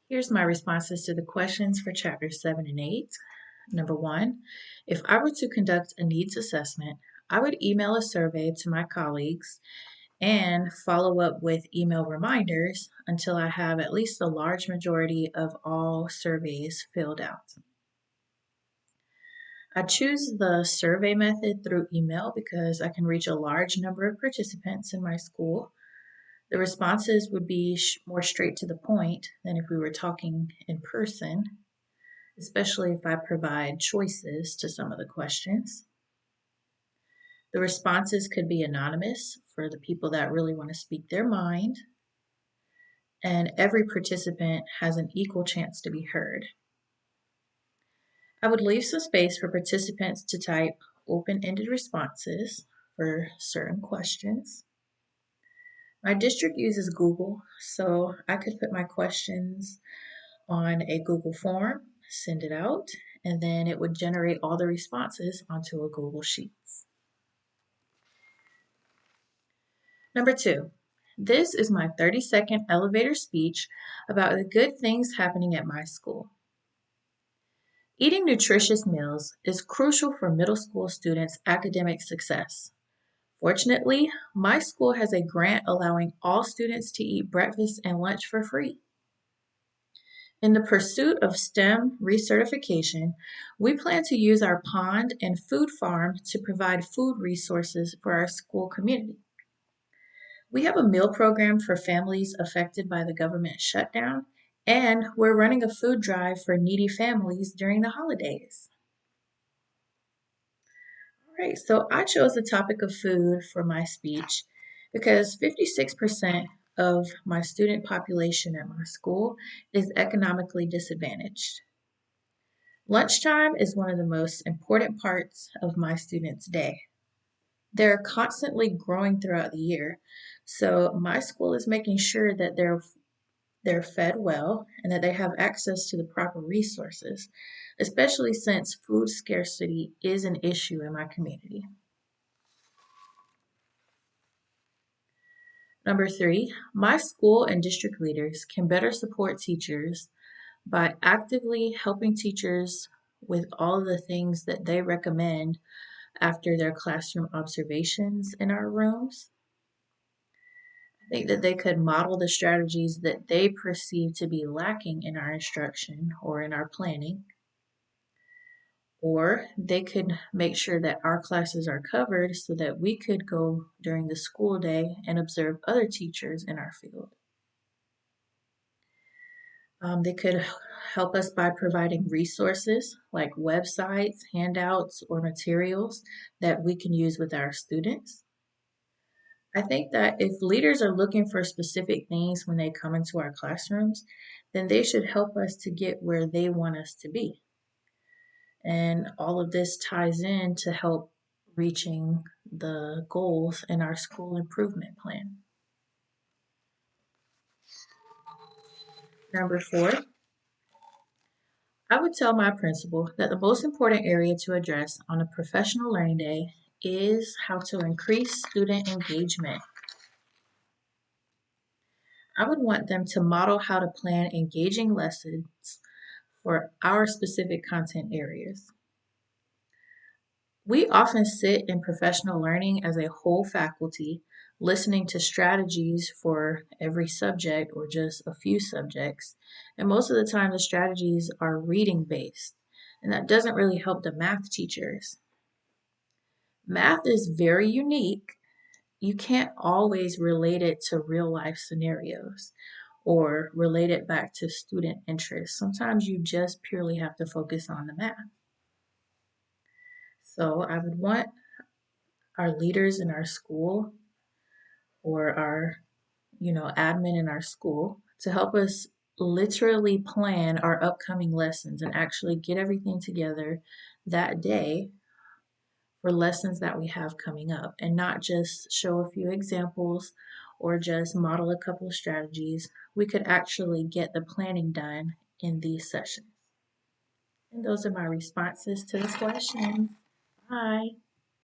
Here's my responses to the questions for chapters 7 and 8. Number 1, if I were to conduct a needs assessment, I would email a survey to my colleagues and follow up with email reminders until I have at least a large majority of all surveys filled out. I choose the survey method through email because I can reach a large number of participants in my school. The responses would be more straight to the point than if we were talking in person, especially if I provide choices to some of the questions. The responses could be anonymous for the people that really want to speak their mind, and every participant has an equal chance to be heard. I would leave some space for participants to type open-ended responses for certain questions. My district uses Google, so I could put my questions on a Google form, send it out, and then it would generate all the responses onto a Google Sheets. Number 2, this is my 30-second elevator speech about the good things happening at my school. Eating nutritious meals is crucial for middle school students' academic success. Fortunately, my school has a grant allowing all students to eat breakfast and lunch for free. In the pursuit of STEM recertification, we plan to use our pond and food farm to provide food resources for our school community. We have a meal program for families affected by the government shutdown, and we're running a food drive for needy families during the holidays. All right, so I chose the topic of food for my speech because 56% of my student population at my school is economically disadvantaged. Lunchtime is one of the most important parts of my students' day. They're constantly growing throughout the year, so my school is making sure that they're fed well and that they have access to the proper resources, especially since food scarcity is an issue in my community. Number 3, my school and district leaders can better support teachers by actively helping teachers with all of the things that they recommend after their classroom observations in our rooms. I think that they could model the strategies that they perceive to be lacking in our instruction or in our planning. Or they could make sure that our classes are covered so that we could go during the school day and observe other teachers in our field. They could help us by providing resources like websites, handouts, or materials that we can use with our students. I think that if leaders are looking for specific things when they come into our classrooms, then they should help us to get where they want us to be. And all of this ties in to help reaching the goals in our school improvement plan. Number 4, I would tell my principal that the most important area to address on a professional learning day is how to increase student engagement. I would want them to model how to plan engaging lessons for our specific content areas. We often sit in professional learning as a whole faculty, listening to strategies for every subject or just a few subjects. And most of the time, the strategies are reading based, and that doesn't really help the math teachers. Math is very unique. You can't always relate it to real life scenarios or relate it back to student interest. Sometimes you just purely have to focus on the math. So I would want our leaders in our school or our, admin in our school to help us literally plan our upcoming lessons and actually get everything together that day for lessons that we have coming up and not just show a few examples or just model a couple of strategies. We could actually get the planning done in these sessions. And those are my responses to this question. Bye.